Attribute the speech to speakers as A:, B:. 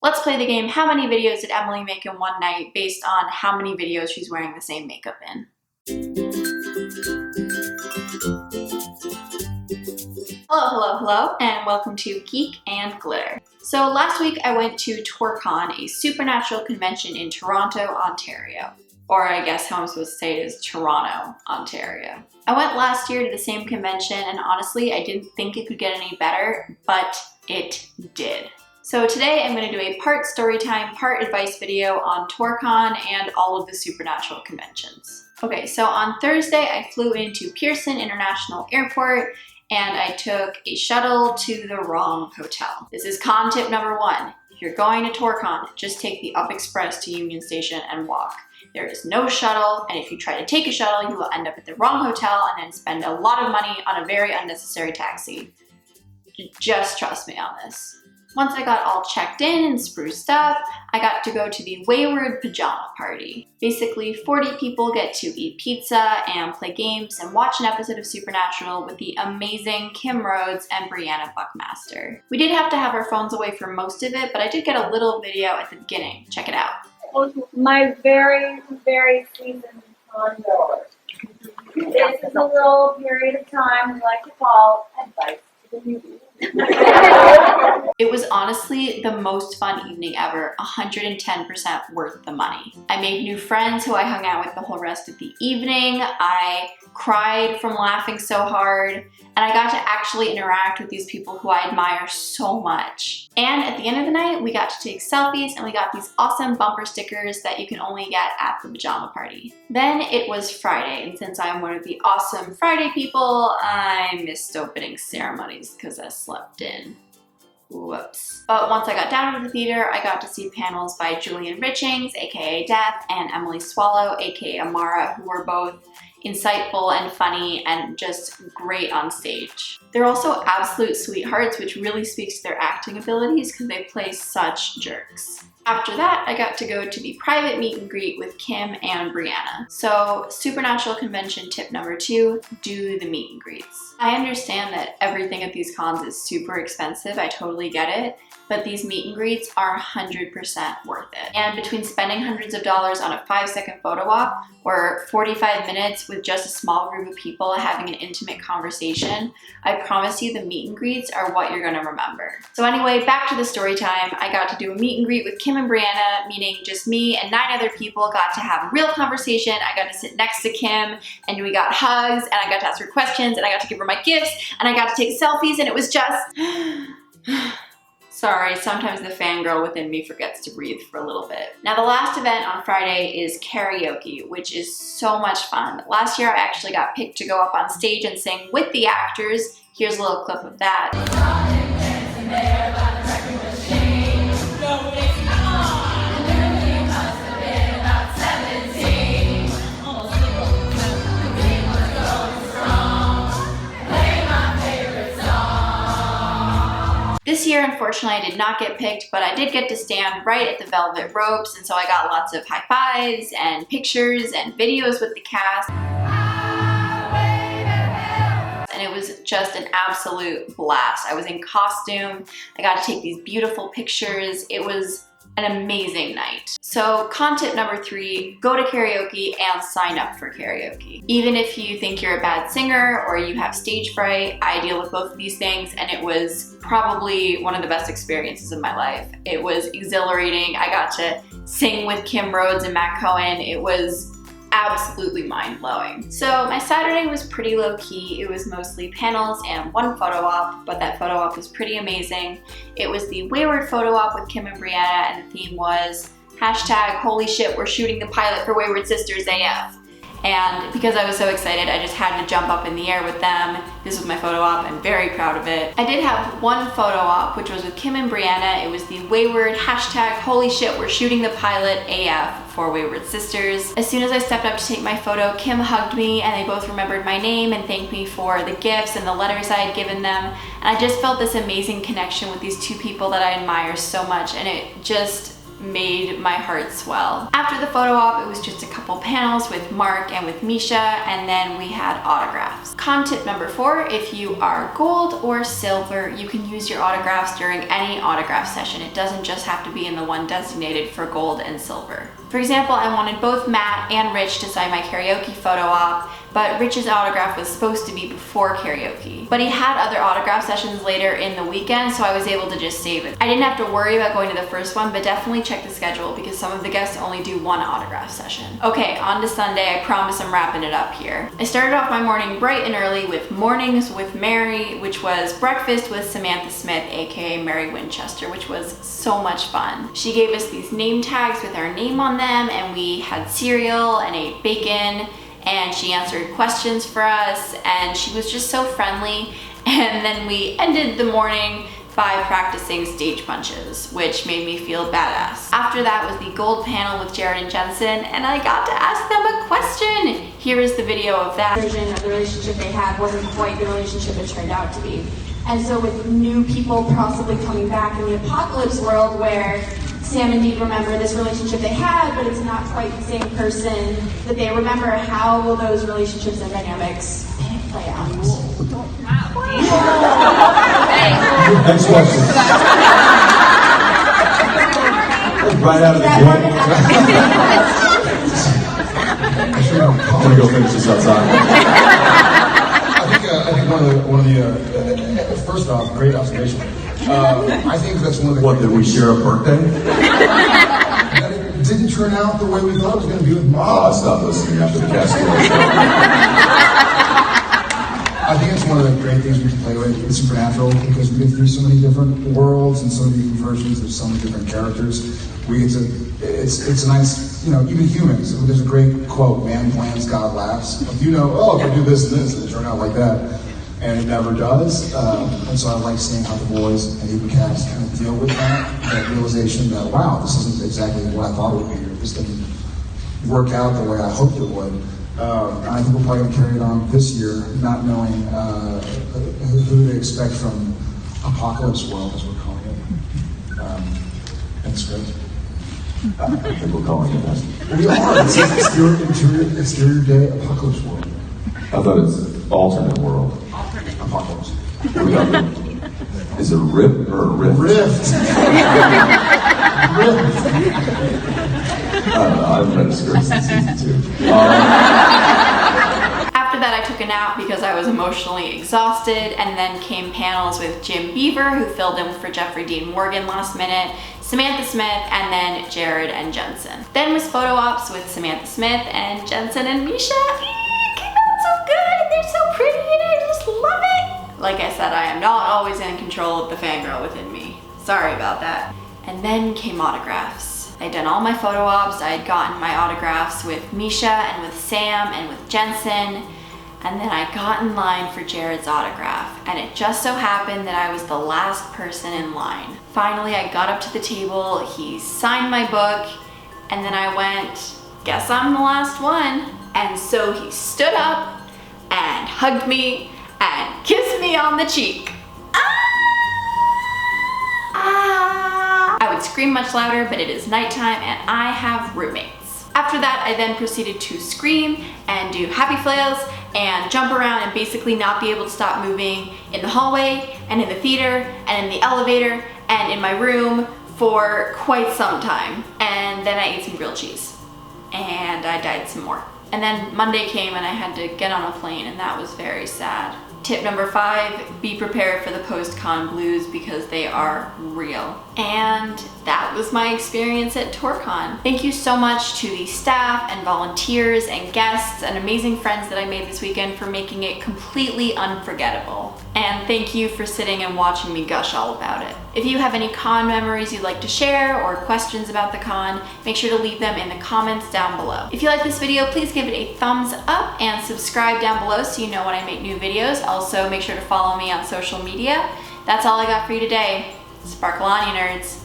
A: Let's play the game, how many videos did Emily make in one night based on how many videos she's wearing the same makeup in. Hello, and welcome to Geek and Glitter. So last week I went to TorCon, a supernatural convention in Toronto, Ontario. Or I guess how I'm supposed to say it is Toronto, Ontario. I went last year to the same convention and honestly I didn't think it could get any better, but it did. So today I'm going to do a part storytime, part advice video on TorCon and all of the supernatural conventions. Okay, so on Thursday I flew into Pearson International Airport and I took a shuttle to the wrong hotel. This is con tip number 1. If you're going to TorCon, just take the Up Express to Union Station and walk. There is no shuttle, and if you try to take a shuttle, you will end up at the wrong hotel and then spend a lot of money on a very unnecessary taxi. Just trust me on this. Once I got all checked in and spruced up, I got to go to the Wayward Pajama Party. Basically, 40 people get to eat pizza and play games and watch an episode of Supernatural with the amazing Kim Rhodes and Brianna Buckmaster. We did have to have our phones away for most of it, but I did get a little video at the beginning. Check it out.
B: My very, very seasoned connoisseur. This is a little period of time we like to call advice to the newbie.
A: It was honestly the most fun evening ever, 110% worth the money. I made new friends who I hung out with the whole rest of the evening. I cried from laughing so hard, and I got to actually interact with these people who I admire so much. And at the end of the night, we got to take selfies and we got these awesome bumper stickers that you can only get at the pajama party. Then it was Friday, and since I'm one of the awesome Friday people, I missed opening ceremonies because I slept in. Whoops. But once I got down to the theater, I got to see panels by Julian Richings, aka Death, and Emily Swallow, aka Amara, who were both insightful and funny and just great on stage. They're also absolute sweethearts, which really speaks to their acting abilities because they play such jerks. After that, I got to go to the private meet and greet with Kim and Brianna. So, Supernatural Convention tip number 2, do the meet and greets. I understand that everything at these cons is super expensive, I totally get it, but these meet and greets are 100% worth it. And between spending hundreds of dollars on a 5-second photo op or 45 minutes with just a small group of people having an intimate conversation, I promise you the meet and greets are what you're gonna remember. So anyway, back to the story time. I got to do a meet and greet with Kim and Brianna, meaning just me and 9 other people got to have a real conversation. I got to sit next to Kim and we got hugs and I got to ask her questions and I got to give her my gifts and I got to take selfies and it was just... Sorry, sometimes the fangirl within me forgets to breathe for a little bit. Now the last event on Friday is karaoke, which is so much fun. Last year I actually got picked to go up on stage and sing with the actors. Here's a little clip of that. This year, unfortunately, I did not get picked, but I did get to stand right at the velvet ropes, and so I got lots of high fives and pictures and videos with the cast. And it was just an absolute blast. I was in costume, I got to take these beautiful pictures. It was an amazing night. So con tip number 3, go to karaoke and sign up for karaoke. Even if you think you're a bad singer or you have stage fright, I deal with both of these things and it was probably one of the best experiences of my life. It was exhilarating. I got to sing with Kim Rhodes and Matt Cohen. It was absolutely mind-blowing. So my Saturday was pretty low-key. It was mostly panels and one photo op, but that photo op was pretty amazing. It was the Wayward photo op with Kim and Brianna, and the theme was #holy shit, we're shooting the pilot for Wayward Sisters AF. And because I was so excited, I just had to jump up in the air with them. This was my photo op, I'm very proud of it. I did have one photo op, which was with Kim and Brianna. It was the Wayward #holy shit, we're shooting the pilot AF for Wayward Sisters. As soon as I stepped up to take my photo, Kim hugged me and they both remembered my name and thanked me for the gifts and the letters I had given them. And I just felt this amazing connection with these two people that I admire so much, and it just made my heart swell. After the photo op, it was just a couple panels with Mark and with Misha, and then we had autographs. Con tip number 4, if you are gold or silver, you can use your autographs during any autograph session. It doesn't just have to be in the one designated for gold and silver. For example, I wanted both Matt and Rich to sign my karaoke photo op, but Rich's autograph was supposed to be before karaoke. But he had other autograph sessions later in the weekend, so I was able to just save it. I didn't have to worry about going to the first one, but definitely check the schedule because some of the guests only do one autograph session. Okay, on to Sunday. I promise I'm wrapping it up here. I started off my morning bright and early with Mornings with Mary, which was breakfast with Samantha Smith, aka Mary Winchester, which was so much fun. She gave us these name tags with our name on them, and we had cereal and ate bacon, and she answered questions for us, and she was just so friendly. And then we ended the morning by practicing stage punches, which made me feel badass. After that was the gold panel with Jared and Jensen, and I got to ask them a question. Here is the video of that.
C: The version of the relationship they had wasn't quite the relationship it turned out to be. And so with new people possibly coming back in the apocalypse world where Sam and Dee remember this relationship they had, but it's not quite the same person that they remember, how will those relationships and dynamics play out?
D: Next question. Right out of the gate. I'm gonna go finish this outside. I think one of the first off, great observation. I think that's one of the. What, did we share a birthday? That it didn't turn out the way we thought it was going to be with Mom. Stop listening after the cast. I think it's one of the great things we get to play with in Supernatural, because we get through so many different worlds and so many different versions of so many different characters. We get to, it's nice, you know, even humans. There's a great quote, man plans, God laughs. If you know, oh, if I do this and this, it'll turn out like that. And it never does. And so I like seeing how the boys and even cast kind of deal with that realization that, wow, this isn't exactly what I thought it would be, or this didn't work out the way I hoped it would. And I think we're probably going to carry it on this year, not knowing who to expect from Apocalypse World, as we're calling it. And it's great. I think we're calling it that. We are. It's like exterior day Apocalypse World. I thought it's alternate world. Alternate. Apocalypse. Is it a rip or a rift? Rift. I don't know. I haven't read a script since season 2.
A: After that, I took a nap because I was emotionally exhausted, and then came panels with Jim Beaver, who filled in for Jeffrey Dean Morgan last minute, Samantha Smith, and then Jared and Jensen. Then was photo ops with Samantha Smith and Jensen and Misha. Came out so good, they're so pretty, and I just love it. Like I said, I am not always in control of the fangirl within me. Sorry about that. And then came autographs. I'd done all my photo ops, I had gotten my autographs with Misha and with Sam and with Jensen, and then I got in line for Jared's autograph, and it just so happened that I was the last person in line. Finally, I got up to the table, he signed my book, and then I went, guess I'm the last one. And so he stood up and hugged me and kissed me on the cheek. I would scream much louder, but it is nighttime and I have roommates. After that, I then proceeded to scream and do happy flails and jump around and basically not be able to stop moving in the hallway and in the theater and in the elevator and in my room for quite some time. And then I ate some grilled cheese and I died some more. And then Monday came and I had to get on a plane, and that was very sad. Tip number 5, be prepared for the post-con blues because they are real. And that was my experience at TorCon. Thank you so much to the staff and volunteers and guests and amazing friends that I made this weekend for making it completely unforgettable. And thank you for sitting and watching me gush all about it. If you have any con memories you'd like to share or questions about the con, make sure to leave them in the comments down below. If you like this video, please give it a thumbs up and subscribe down below so you know when I make new videos. Also, make sure to follow me on social media. That's all I got for you today. Sparkle on, you nerds.